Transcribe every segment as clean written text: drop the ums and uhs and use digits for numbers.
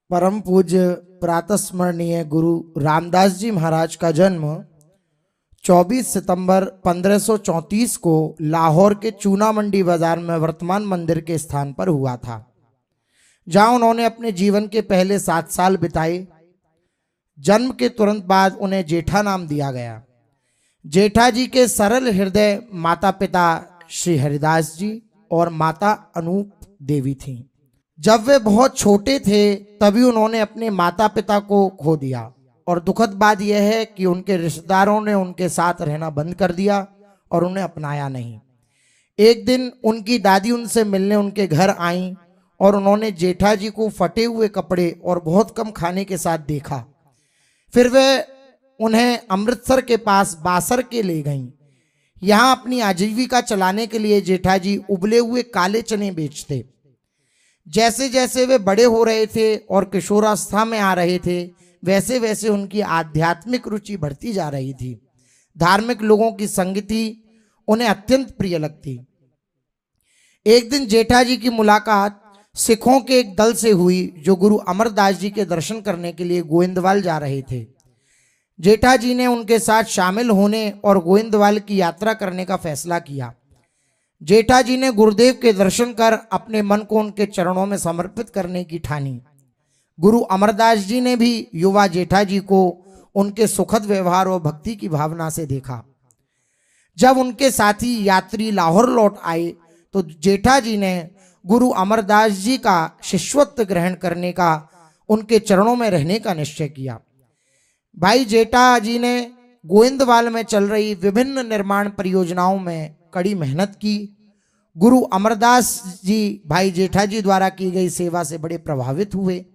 परम पूज्य प्रातस्मरणीय गुरु रामदास जी महाराज का जन्म 24 सितंबर 1534 को लाहौर के चूना मंडी बाजार में वर्तमान मंदिर के स्थान पर हुआ था, जहां उन्होंने अपने जीवन के पहले 7 साल बिताए। जन्म के तुरंत बाद उन्हें जेठा नाम दिया गया। जेठा जी के सरल हृदय माता पिता श्री हरिदास जी और माता अनूप देवी थीं। जब वे बहुत छोटे थे तभी उन्होंने अपने माता पिता को खो दिया और दुखद बात यह है कि उनके रिश्तेदारों ने उनके साथ रहना बंद कर दिया और उन्हें अपनाया नहीं। एक दिन उनकी दादी उनसे मिलने उनके घर आईं और उन्होंने जेठा जी को फटे हुए कपड़े और बहुत कम खाने के साथ देखा। फिर वे उन्हें अमृतसर के पास बासर के ले गईं। यहाँ अपनी आजीविका चलाने के लिए जेठा जी उबले हुए काले चने बेचते। जैसे जैसे वे बड़े हो रहे थे और किशोरावस्था में आ रहे थे, वैसे वैसे उनकी आध्यात्मिक रुचि बढ़ती जा रही थी। धार्मिक लोगों की संगति उन्हें अत्यंत प्रिय लगती। एक दिन जेठा जी की मुलाकात सिखों के एक दल से हुई जो गुरु अमरदास जी के दर्शन करने के लिए गोविंदवाल जा रहे थे। जेठा जी ने उनके साथ शामिल होने और गोविंदवाल की यात्रा करने का फैसला किया। जेठा जी ने गुरुदेव के दर्शन कर अपने मन को उनके चरणों में समर्पित करने की ठानी। गुरु अमरदास जी ने भी युवा जेठा जी को उनके सुखद व्यवहार और भक्ति की भावना से देखा। जब उनके साथी यात्री लाहौर लौट आए तो जेठा जी ने गुरु अमरदास जी का शिष्यत्व ग्रहण करने का, उनके चरणों में रहने का निश्चय किया। भाई जेठा जी ने गोविंदवाल में चल रही विभिन्न निर्माण परियोजनाओं में कड़ी मेहनत की। गुरु अमरदास जी भाई जेठा जी द्वारा की गई सेवा से बड़े प्रभावित हुए।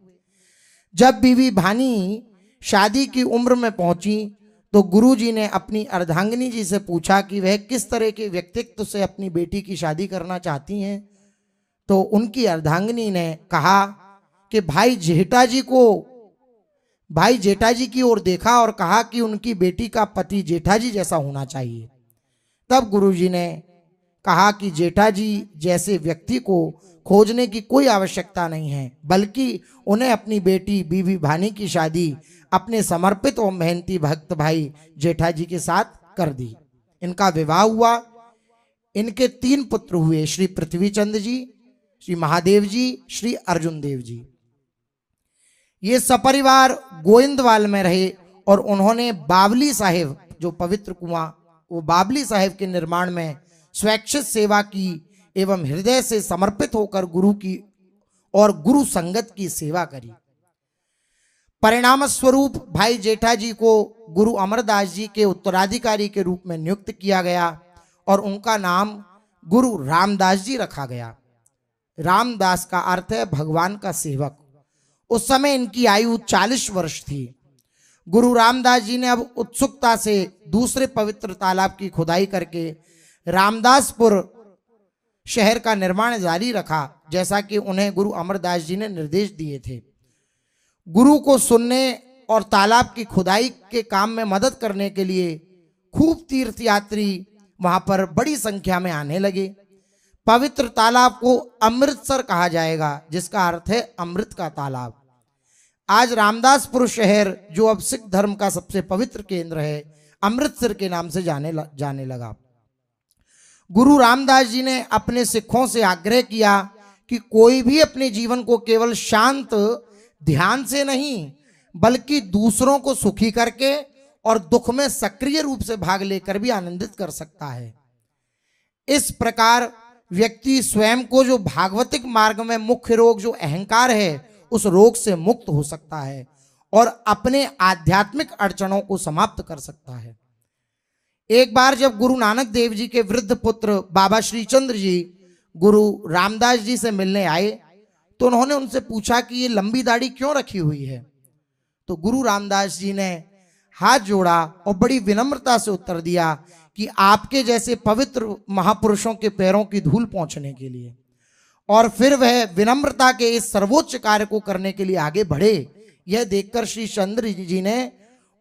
जब बीवी भानी शादी की उम्र में पहुंची तो गुरु जी ने अपनी अर्धांगिनी जी से पूछा कि वह किस तरह के व्यक्तित्व से अपनी बेटी की शादी करना चाहती हैं। तो उनकी अर्धांगिनी ने कहा कि भाई जेठा जी की ओर देखा और कहा कि उनकी बेटी का पति जेठा जी जैसा होना चाहिए। तब गुरुजी ने कहा कि जेठा जी जैसे व्यक्ति को खोजने की कोई आवश्यकता नहीं है, बल्कि उन्हें अपनी बेटी बीवी भानी की शादी अपने समर्पित और मेहनती भक्त भाई जेठा जी के साथ कर दी। इनका विवाह हुआ। इनके 3 पुत्र हुए, श्री पृथ्वीचंद जी, श्री महादेव जी, श्री अर्जुन देव जी। ये सपरिवार गोविंदवाल में रहे और उन्होंने बावली साहिब, जो पवित्र कुआं, वो बावली साहिब के निर्माण में स्वैच्छिक सेवा की एवं हृदय से समर्पित होकर गुरु की और गुरु संगत की सेवा करी। परिणाम स्वरूप भाई जेठा जी को गुरु अमरदास जी के उत्तराधिकारी के रूप में नियुक्त किया गया और उनका नाम गुरु रामदास जी रखा गया। रामदास का अर्थ है भगवान का सेवक। उस समय इनकी आयु 40 वर्ष थी। गुरु रामदास जी ने अब उत्सुकता से दूसरे पवित्र तालाब की खुदाई करके रामदासपुर शहर का निर्माण जारी रखा, जैसा कि उन्हें गुरु अमरदास जी ने निर्देश दिए थे। गुरु को सुनने और तालाब की खुदाई के काम में मदद करने के लिए खूब तीर्थयात्री वहां पर बड़ी संख्या में आने लगे। पवित्र तालाब को अमृतसर कहा जाएगा, जिसका अर्थ है अमृत का तालाब। आज रामदासपुर शहर, जो अब सिख धर्म का सबसे पवित्र केंद्र है, अमृतसर के नाम से जाने लगा। गुरु रामदास जी ने अपने सिखों से आग्रह किया कि कोई भी अपने जीवन को केवल शांत ध्यान से नहीं, बल्कि दूसरों को सुखी करके और दुख में सक्रिय रूप से भाग लेकर भी आनंदित कर सकता है। इस प्रकार व्यक्ति स्वयं को, जो भागवतिक मार्ग में मुख्य रोग जो अहंकार है, उस रोग से मुक्त हो सकता है और अपने आध्यात्मिक अड़चनों को समाप्त कर सकता है। एक बार जब गुरु नानक देव जी के वृद्ध पुत्र बाबा श्रीचंद्र जी गुरु रामदास जी से मिलने आए तो उन्होंने उनसे पूछा कि ये लंबी दाढ़ी क्यों रखी हुई है। तो गुरु रामदास जी ने हाथ जोड़ा और बड़ी विनम्रता से उत्तर दिया कि आपके जैसे पवित्र महापुरुषों के पैरों की धूल पहुंचने के लिए। और फिर वह विनम्रता के इस सर्वोच्च कार्य को करने के लिए आगे बढ़े। यह देखकर श्री चंद्र जी ने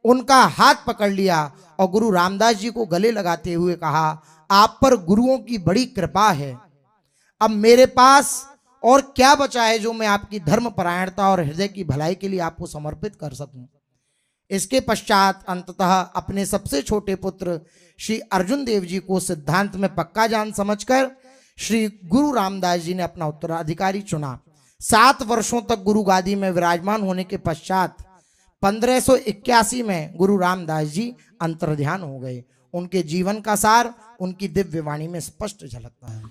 उनका हाथ पकड़ लिया और गुरु रामदास जी को गले लगाते हुए कहा, आप पर गुरुओं की बड़ी कृपा है। अब मेरे पास और क्या बचा है जो मैं आपकी धर्म परायणता और हृदय की भलाई के लिए आपको समर्पित कर सकूं। इसके पश्चात अंततः अपने सबसे छोटे पुत्र श्री अर्जुन देव जी को सिद्धांत में पक्का जान समझकर श्री गुरु रामदास जी ने अपना उत्तराधिकारी चुना। 7 वर्षों तक गुरु गादी में विराजमान होने के पश्चात 1581 में गुरु रामदास जी अंतर्ध्यान हो गए। उनके जीवन का सार उनकी दिव्य वाणी में स्पष्ट झलकता है।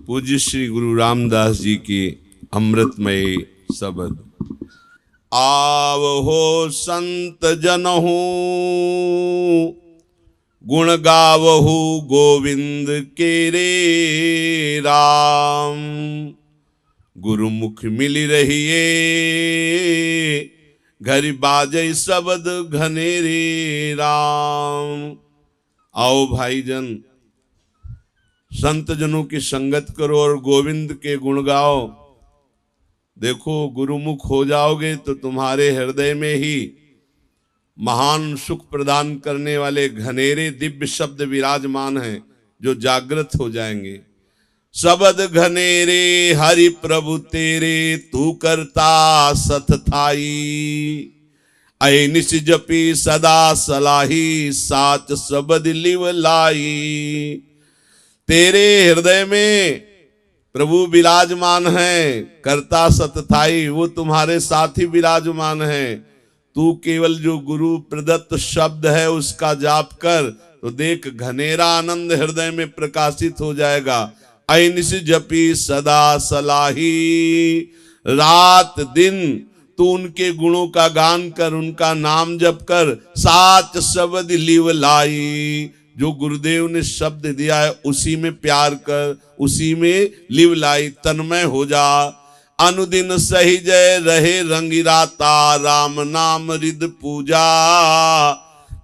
पूज्य श्री गुरु रामदास जी की अमृतमय शब्द। आवहो संत जनहु गुण गावहु गोविंद के रे राम। गुरुमुख मिली रहिए घर बाजै शब्द घनेरे राम। आओ भाईजन, संत जनों की संगत करो और गोविंद के गुण गाओ। देखो, गुरुमुख हो जाओगे तो तुम्हारे हृदय में ही महान सुख प्रदान करने वाले घनेरे दिव्य शब्द विराजमान हैं जो जागृत हो जाएंगे। शब्द घनेरे हरि प्रभु तेरे, तू करता सत थाई। ऐनिस जपी सदा सलाही, साच शब्द लिव लाई। तेरे हृदय में प्रभु विराजमान है, कर्ता सतथाई, वो तुम्हारे साथ ही विराजमान है। तू केवल जो गुरु प्रदत्त शब्द है उसका जाप कर, तो देख घनेरा आनंद हृदय में प्रकाशित हो जाएगा। ऐनिस जपी सदा सलाही, रात दिन तू उनके गुणों का गान कर, उनका नाम जप कर। साच शब्द लिव लाई, जो गुरुदेव ने शब्द दिया है उसी में प्यार कर, उसी में लिव लाई, तन्मय हो जा। अनुदिन सही जय रहे रंगिराता, राम नाम रिद पूजा।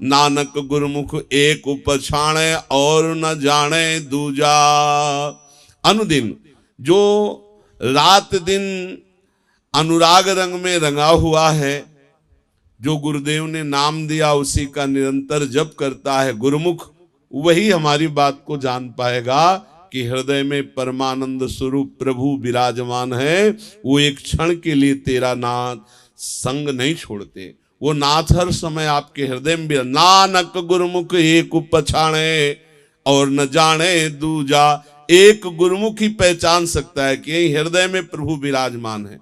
नानक गुरुमुख एक उपछाणे, और न जाने दूजा। अनुदिन, जो रात दिन अनुराग रंग में रंगा हुआ है, जो गुरुदेव ने नाम दिया उसी का निरंतर जप करता है गुरुमुख, वही हमारी बात को जान पाएगा कि हृदय में परमानंद स्वरूप प्रभु विराजमान है। वो एक क्षण के लिए तेरा नाथ संग नहीं छोड़ते, वो नाथ हर समय आपके हृदय में भी। नानक गुरुमुख एक पछाणे, और न जाने दूजा। एक गुरुमुख ही पहचान सकता है कि यही हृदय में प्रभु विराजमान है।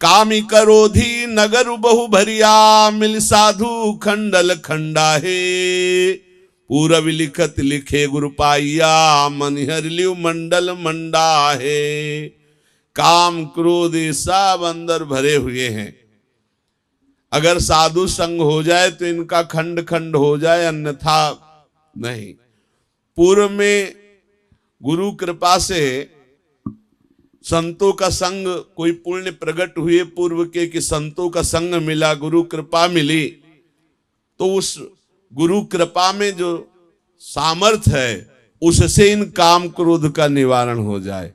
कामी करोधी नगर बहु भरिया, मिल साधु खंडल खंडा है। पूरब लिखत लिखे गुरु पाइया, मन हर लिव मंडल मंडा है। काम क्रोध सब अंदर भरे हुए हैं। अगर साधु संग हो जाए तो इनका खंड खंड हो जाए, अन्यथा नहीं। पूर्व में गुरु कृपा से संतों का संग, कोई पुण्य प्रकट हुए पूर्व के कि संतों का संग मिला, गुरु कृपा मिली, तो उस गुरु कृपा में जो सामर्थ है उससे इन काम क्रोध का निवारण हो जाए।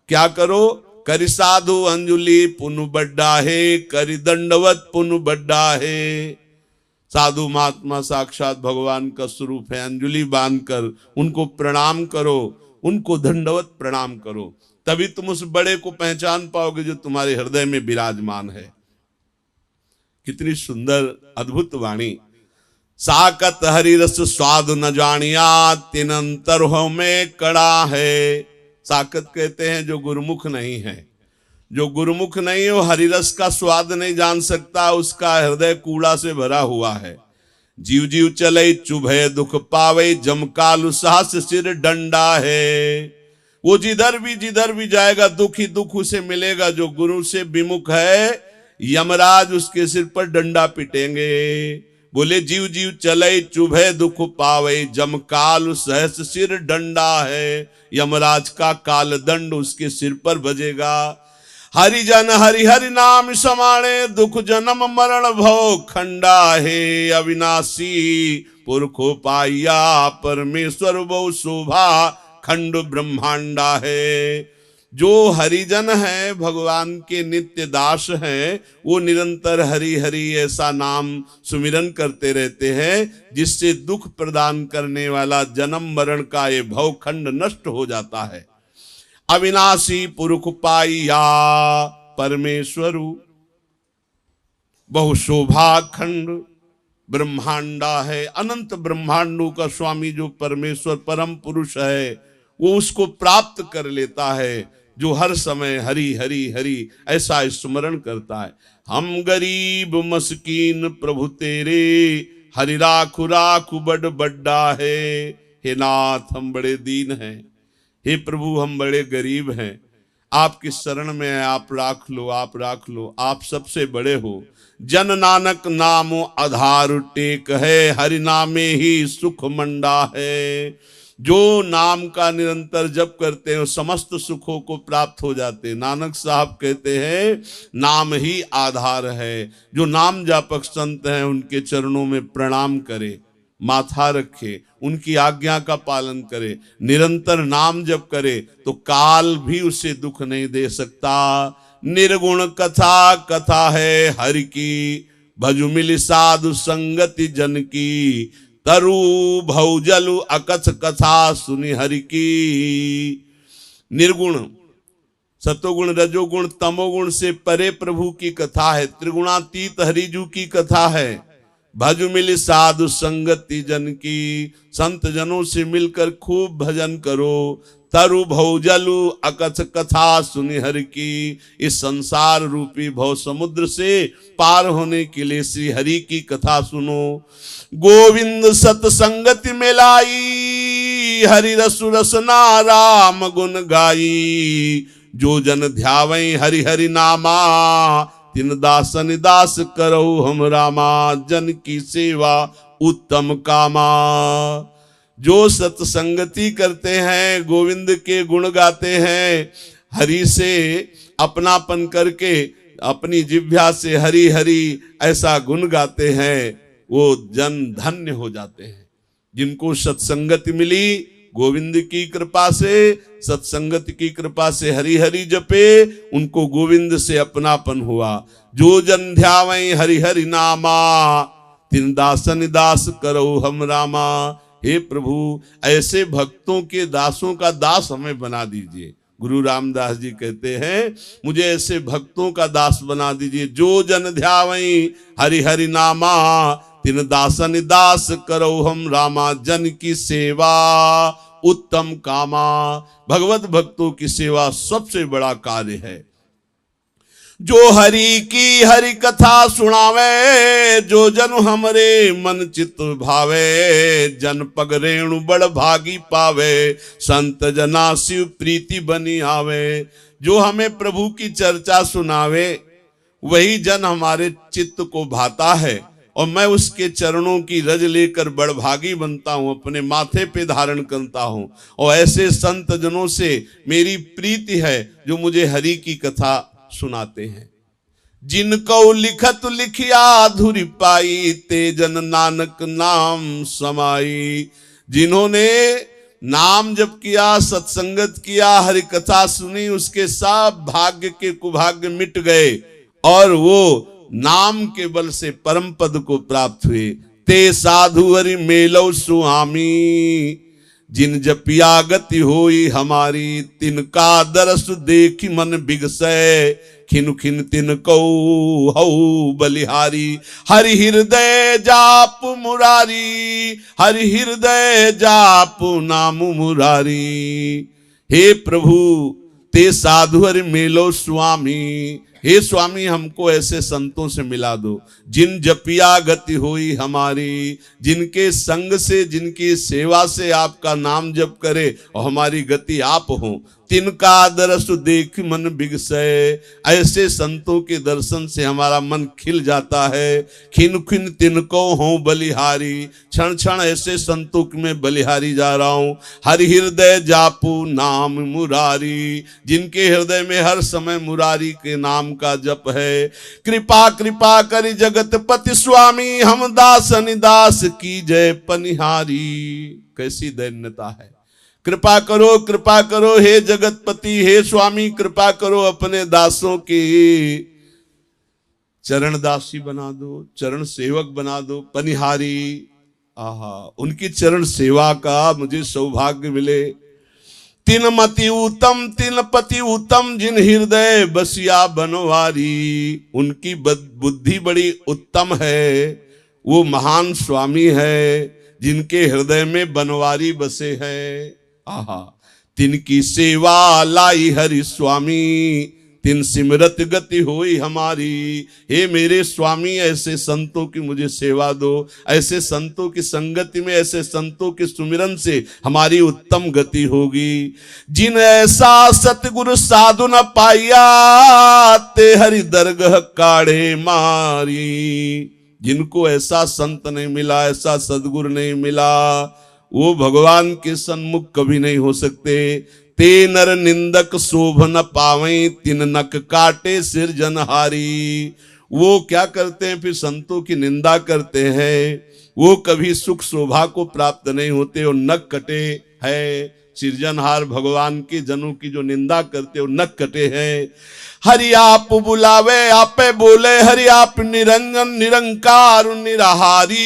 क्या करो? करि साधु अंजुलि पुनु बड्डा है, करि दंडवत पुनु बड्डा है। साधु महात्मा साक्षात भगवान का स्वरूप है। अंजुलि बांधकर उनको प्रणाम करो, उनको दंडवत प्रणाम करो, तभी तुम उस बड़े को पहचान पाओगे जो तुम्हारे हृदय में विराजमान है। कितनी सुंदर अद्भुत वाणी। साकत हरि रस स्वाद न जानिया, तिन अंतर हो में कड़ा है। साकत कहते हैं जो गुरुमुख नहीं है। जो गुरुमुख नहीं है वो हरिरस का स्वाद नहीं जान सकता, उसका हृदय कूड़ा से भरा हुआ है। जीव जीव चले चुभे दुख पावे, जमकालु साहस सिर डंडा है। वो जिधर भी जाएगा दुख ही दुख उसे मिलेगा। जो गुरु से विमुख है, यमराज उसके सिर पर डंडा पिटेंगे। बोले जीव जीव चले चुभे दुख पावे, जमकाल सहस सिर डंडा है। यमराज का काल दंड उसके सिर पर बजेगा। हरिजन हरि हरि नाम समाणे, दुख जन्म मरण भव खंडा है। अविनाशी पुरखो पाइया, परमेश्वर बहु शोभा खंड ब्रह्मांडा है। जो हरिजन है, भगवान के नित्य दास हैं, वो निरंतर हरि हरि ऐसा नाम सुमिरन करते रहते हैं, जिससे दुख प्रदान करने वाला जन्म मरण का ये भवखंड नष्ट हो जाता है। अविनाशी पुरुष पाइया परमेश्वरु बहु शोभाखंड ब्रह्मांडा है। अनंत ब्रह्मांडों का स्वामी जो परमेश्वर परम पुरुष है वो उसको प्राप्त कर लेता है जो हर समय हरि हरि हरि ऐसा स्मरण करता है। हम गरीब मस्कीन प्रभु तेरे हरि राखु राखु बड़ बड्डा है। हे नाथ हम बड़े दीन हैं, हे प्रभु हम बड़े गरीब हैं, आपकी शरण में है, आप राख लो, आप राख लो, आप सबसे बड़े हो। जन नानक नामो आधार टेक है, हरि नामे ही सुख मंडा है। जो नाम का निरंतर जप करते हैं समस्त सुखों को प्राप्त हो जाते हैं। नानक साहब कहते हैं नाम ही आधार है। जो नाम जापक संत हैं उनके चरणों में प्रणाम करे, माथा रखे, उनकी आज्ञा का पालन करे, निरंतर नाम जप करे तो काल भी उसे दुख नहीं दे सकता। निर्गुण कथा कथा है हरि की, भजु मिल साधु संगति जन की। तरु भौजलु अकथ कथा सुनि हरि की। निर्गुण सतोगुण रजोगुण तमोगुण से परे प्रभु की कथा है। त्रिगुणातीत हरिजू की कथा है। भजु मिल साधु संगति जन की, संत जनों से मिलकर खूब भजन करो। तरु भौजलु अकथ कथा सुनि हरि की। इस संसार रूपी भव समुद्र से पार होने के लिए श्री हरि की कथा सुनो। गोविंद सतसंगति में लाई, हरि रसु रसना राम गुण गाई। जो जन ध्यावै हरि हरि नामा, तिन दासन दास करो हम रामा। जन की सेवा उत्तम कामा। जो सत्संगति करते हैं, गोविंद के गुण गाते हैं, हरि से अपनापन करके अपनी जिह्वा से हरि हरि ऐसा गुण गाते हैं, वो जन धन्य हो जाते हैं। जिनको सत्संगति मिली गोविंद की कृपा से, सत्संगत की कृपा से हरि हरि जपे, उनको गोविंद से अपनापन हुआ। जो जन ध्यावै हरि हरि नामा, तिन दासन दास करो हम रामा। हे प्रभु ऐसे भक्तों के दासों का दास हमें बना दीजिए। गुरु रामदास जी कहते हैं मुझे ऐसे भक्तों का दास बना दीजिए। जो जन ध्यावै हरि हरि नामा, तिन दासन दास करो हम रामा। जन की सेवा उत्तम कामा। भगवत भक्तों की सेवा सबसे बड़ा कार्य है। जो हरि की हरि कथा सुनावे, जो जन हमरे मन चित्त भावे। जन पग रेणु बड़ भागी पावे, संत जना शिव प्रीति बनी आवे। जो हमें प्रभु की चर्चा सुनावे वही जन हमारे चित्त को भाता है और मैं उसके चरणों की रज लेकर बड़भागी बनता हूं, अपने माथे पे धारण करता हूं। और ऐसे संत जनों से मेरी प्रीति है जो मुझे हरि की कथा सुनाते हैं। जिनको लिखत लिखिया धुरी पाई, ते जन नानक नाम समाई। जिन्होंने नाम जप किया, सत्संगत किया, हरि कथा सुनी, उसके सब भाग्य के कुभाग्य मिट गए और वो नाम के बल से परम पद को प्राप्त हुए। ते साधु हरि मेलौ सुआमी, जिन जपिया गति होई हमारी। तिनका दरस देखी मन बिगसै, खिन खिन तिन कौ हऊ बलिहारी। हरि हृदय जाप मुरारी, हरि हृदय जाप नाम मुरारी। हे प्रभु ते साधु हरि मेलो स्वामी। हे स्वामी हमको ऐसे संतों से मिला दो जिन जपिया गति हुई हमारी। जिनके संग से, जिनकी सेवा से आपका नाम जप करे और हमारी गति आप हो। तिनका दरस देख मन बिगसै। ऐसे संतों के दर्शन से हमारा मन खिल जाता है। खिन खिन तिनको हूँ बलिहारी। क्षण क्षण ऐसे संतों में बलिहारी जा रहा हूँ। हरि हृदय जापू नाम मुरारी। जिनके हृदय में हर समय मुरारी के नाम का जप है। कृपा कृपा करि जगत पति स्वामी, हम दासन दास की जय पनिहारी। कैसी दैन्यता है। कृपा करो हे जगतपति, हे स्वामी कृपा करो, अपने दासों की चरण दासी बना दो, चरण सेवक बना दो, पनिहारी। आहा, उनकी चरण सेवा का मुझे सौभाग्य मिले। तिन मति उत्तम तिन पति उत्तम जिन हृदय बसिया बनवारी। उनकी बुद्धि बड़ी उत्तम है, वो महान स्वामी है जिनके हृदय में बनवारी बसे हैं। आहा, तिनकी सेवा लाई हरि स्वामी, तिन सिमरत गति होई हमारी। हे मेरे स्वामी, ऐसे संतों की मुझे सेवा दो, ऐसे संतों की संगति में, ऐसे संतों के सुमिरन से हमारी उत्तम गति होगी। जिन ऐसा सतगुरु साधु न पाया, ते हरि दरगह काढ़े मारी। जिनको ऐसा संत नहीं मिला, ऐसा सदगुरु नहीं मिला, वो भगवान के सन्मुख कभी नहीं हो सकते। ते नर निंदक शोभ न पावें, तिन नक काटे सिरजनहारी। वो क्या करते हैं, फिर संतों की निंदा करते हैं, वो कभी सुख शोभा को प्राप्त नहीं होते। और नक कटे है, सिरजनहार भगवान के जनों की जो निंदा करते हो नक कटे हैं। हरि आप बुलावे आपे बोले, हरि आप निरंजन निरंकार निराहारी।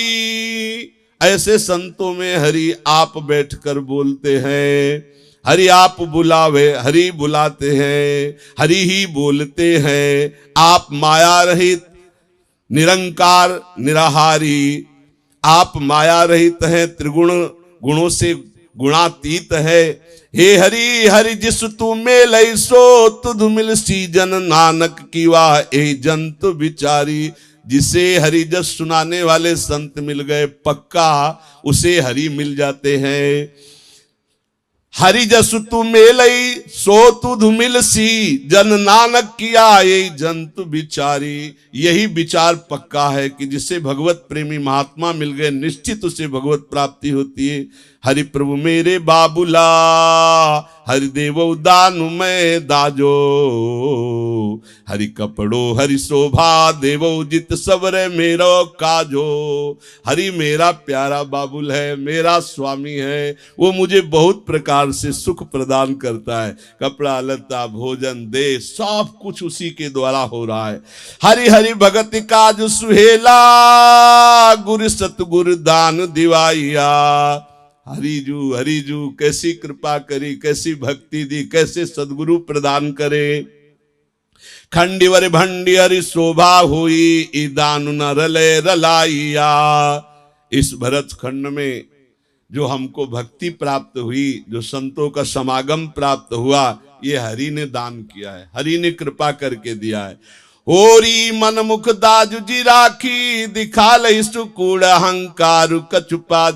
ऐसे संतों में हरि आप बैठकर बोलते हैं। हरि आप बुलावे, हरि बुलाते हैं, हरि ही बोलते हैं। आप माया रहित निरंकार निराहारी, आप माया रहित हैं, त्रिगुण गुणों से गुणातीत है। हे हरि हरि जिस तू मेलई सो तुध मिल सीजन, नानक की वाह ए जंतु बिचारी। जिसे हरि जस सुनाने वाले संत मिल गए, पक्का उसे हरि मिल जाते हैं। हरि जस तू मेलई सो तुध मिल सी जन, नानक किया ये जंतु बिचारी। यही विचार पक्का है कि जिसे भगवत प्रेमी महात्मा मिल गए, निश्चित उसे भगवत प्राप्ति होती है। हरि प्रभु मेरे बाबुला, हरि देव दानु मैं दाजो। हरि कपड़ो हरि शोभा देवो जित सवरे मेरो काजो। हरि मेरा प्यारा बाबुल है, मेरा स्वामी है, वो मुझे बहुत प्रकार से सुख प्रदान करता है। कपड़ा लत्ता भोजन दे, सब कुछ उसी के द्वारा हो रहा है। हरि हरि भगत काज सुहेला, गुरु सतगुरु दान दिवाइया। हरिजू कैसी कृपा करी, कैसी भक्ति दी, कैसे सदगुरु प्रदान करे। खंडिवर भंडी हरि शोभा हुई, ईदानु न रले रलाइया। इस भरत खंड में जो हमको भक्ति प्राप्त हुई, जो संतों का समागम प्राप्त हुआ, ये हरि ने दान किया है, हरि ने कृपा करके दिया है। होरी मन मुख दाजु जी राखी, दिखा लई सुकूड़ अहंकार कछुपा।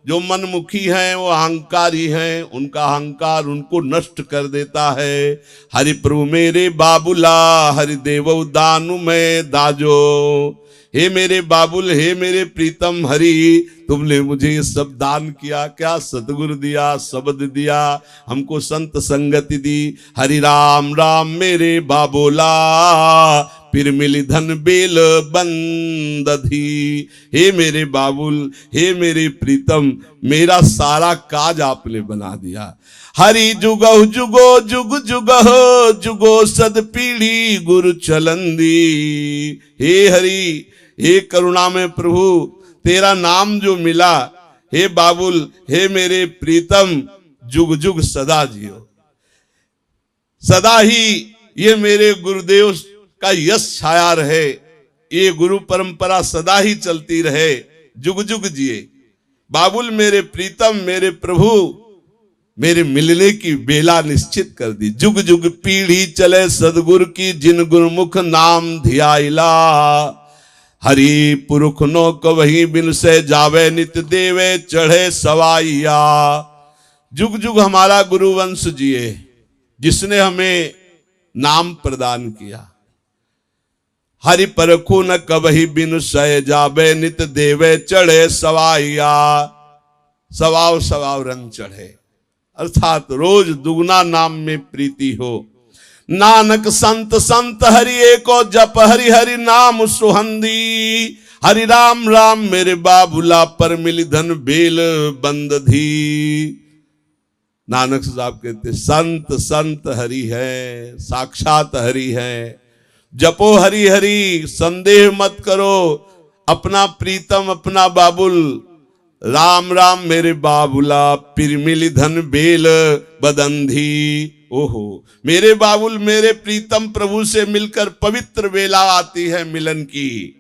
जो मनमुखी हैं वो अहंकारी हैं, उनका अहंकार उनको नष्ट कर देता है। हरि प्रभु मेरे बाबुला, हरि देव दानु मैं दाजो। हे मेरे बाबुल, हे मेरे प्रीतम हरि, तुमने मुझे ये सब दान किया। क्या सतगुरु दिया, शब्द दिया, हमको संत संगति दी। हरि राम राम मेरे बाबोला, फिर मिली धन बेल बंदधी। हे मेरे बाबुल, हे मेरे प्रीतम, मेरा सारा काज आपने बना दिया। हरि जुगो जुगो जुग जुगो जुगो सद पीढ़ी गुरु चलंदी। हे हरि, हे करुणा में प्रभु, तेरा नाम जो मिला, हे बाबुल, हे मेरे प्रीतम, जुग जुग सदा जियो। सदा ही ये मेरे गुरुदेव का यश छाया रहे, ये गुरु परंपरा सदा ही चलती रहे, जुग जुग जिए। बाबुल मेरे प्रीतम, मेरे प्रभु, मेरे मिलने की बेला निश्चित कर दी। जुग जुग पीढ़ी चले सदगुरु की, जिन गुरुमुख नाम धियाइला। हरि पुरुख नो कवही बिन से जावे, नित देवे चढ़े सवाइया। जुग जुग हमारा गुरुवंश जिए, जिसने हमें नाम प्रदान किया। हरि परखु न कवही बिन सय जावे, नित देवे चढ़े सवाइया। सवाव सवाव रंग चढ़े, अर्थात रोज दुगना नाम में प्रीति हो। नानक संत संत हरि एको जप, हरि हरि नाम सुहंदी। हरि राम राम मेरे बाबुला, पर मिली धन बेल बंदधी। नानक साहब कहते संत संत हरि है, साक्षात हरि है। जपो हरि हरि, संदेह मत करो। अपना प्रीतम, अपना बाबुल राम राम मेरे बाबुला फिर मिली धन बेल बदंधी। ओहो मेरे बाबुल, मेरे प्रीतम प्रभु से मिलकर पवित्र बेला आती है मिलन की।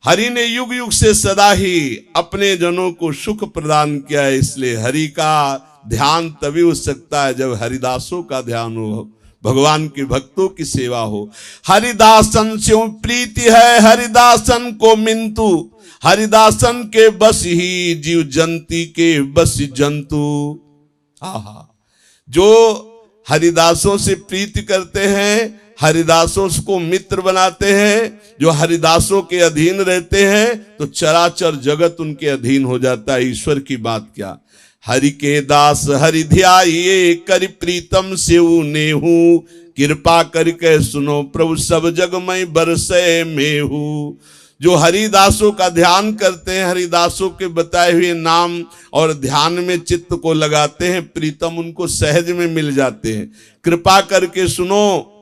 हरि ने युग युग से सदा ही अपने जनों को सुख प्रदान किया है, इसलिए हरि का ध्यान तभी हो सकता है जब हरिदासों का ध्यान हो, भगवान के भक्तों की सेवा हो। हरिदासन से प्रीति है हरिदासन को मिंतु, हरिदासन के बस ही जीव जंती के बस जंतु। आहा, जो हरिदासों से प्रीति करते हैं, हरिदासों को मित्र बनाते हैं, जो हरिदासों के अधीन रहते हैं, तो चराचर जगत उनके अधीन हो जाता है। ईश्वर की बात क्या, हरि के दास हरि ध्याये करि प्रीतम से नेहू, कृपा करके सुनो प्रभु सब जग में बरसे मेहू। जो हरिदासों का ध्यान करते हैं, हरिदासों के बताए हुए नाम और ध्यान में चित्त को लगाते हैं, प्रीतम उनको सहज में मिल जाते हैं। कृपा करके सुनो,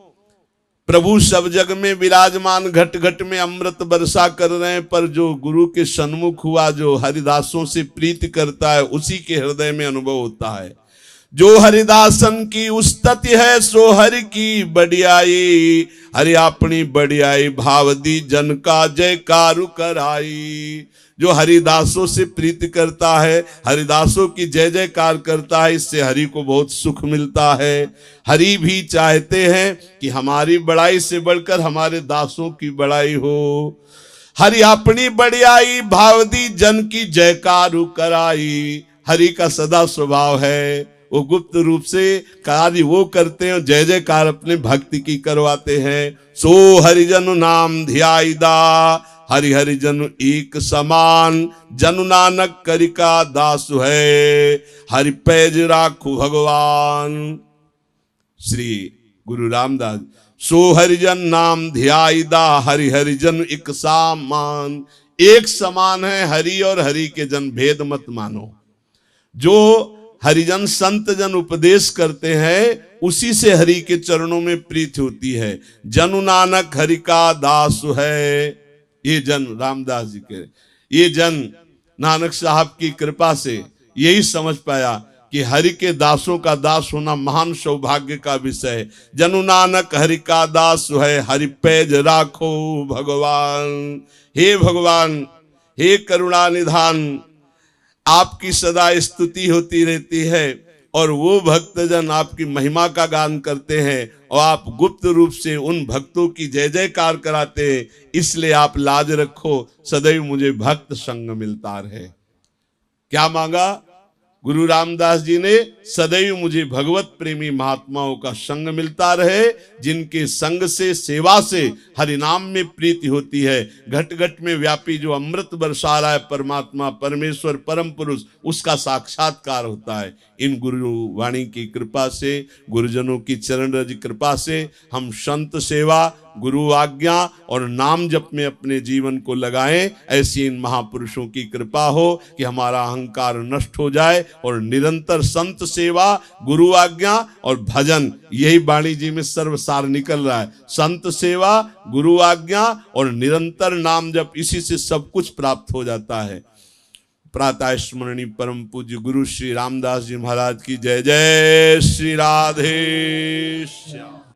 प्रभु सब जग में विराजमान, घट घट में अमृत वर्षा कर रहे हैं, पर जो गुरु के सन्मुख हुआ, जो हरिदासों से प्रीति करता है, उसी के हृदय में अनुभव होता है। जो हरिदासन की उस्तति है सो हरि की बढ़ियाई, हरि अपनी बढ़ियाई भाव दी जन का जयकारू कराई। जो हरिदासों से प्रीति करता है, हरिदासों की जय जयकार करता है, इससे हरि को बहुत सुख मिलता है। हरि भी चाहते हैं कि हमारी बड़ाई से बढ़कर हमारे दासों की बड़ाई हो। हरि अपनी बढ़ियाई भाव दी जन की जयकारू कराई। हरि का सदा स्वभाव है, वो गुप्त रूप से कार्य वो करते हैं, जय जयकार अपने भक्ति की करवाते हैं। सो हरिजन नाम ध्याईदा, हरि हरि जनु एक समान, जनु नानक करिका दास है, हरि पैज राखु भगवान। श्री गुरु रामदास। सो हरिजन नाम ध्याईदा, हरि हरि जन एक समान। एक समान है हरि और हरि के जन, भेद मत मानो। जो हरिजन संत जन उपदेश करते हैं, उसी से हरि के चरणों में प्रीति होती है। जनु नानक हरि का दास है। ये जन रामदास जी के, ये जन नानक साहब की कृपा से यही समझ पाया कि हरि के दासों का दास होना महान सौभाग्य का विषय है। जनु नानक हरि का दास है, हरि पैज राखो भगवान। हे भगवान, हे करुणा निधान, आपकी सदा स्तुति होती रहती है और वो भक्तजन आपकी महिमा का गान करते हैं और आप गुप्त रूप से उन भक्तों की जय जयकार कराते हैं। इसलिए आप लाज रखो, सदैव मुझे भक्त संग मिलता रहे। क्या मांगा गुरु रामदास जी ने? सदैव मुझे भगवत प्रेमी महात्माओं का संग मिलता रहे, जिनके संग से, सेवा से हरि नाम में प्रीति होती है। घट घट में व्यापी जो अमृत बरसा रहा है परमात्मा, परमेश्वर, परम पुरुष, उसका साक्षात्कार होता है। इन गुरु वाणी की कृपा से, गुरुजनों की चरण रज कृपा से हम संत सेवा, गुरु आज्ञा और नाम जप में अपने जीवन को लगाएं। ऐसी इन महापुरुषों की कृपा हो कि हमारा अहंकार नष्ट हो जाए और निरंतर संत सेवा, गुरु आज्ञा और भजन, यही वाणी जी में सर्वसार निकल रहा है। संत सेवा, गुरु आज्ञा और निरंतर नाम जप, इसी से सब कुछ प्राप्त हो जाता है। प्रातः स्मरणी परम पूज्य गुरु श्री रामदास जी महाराज की जय। जय श्री राधे श्याम।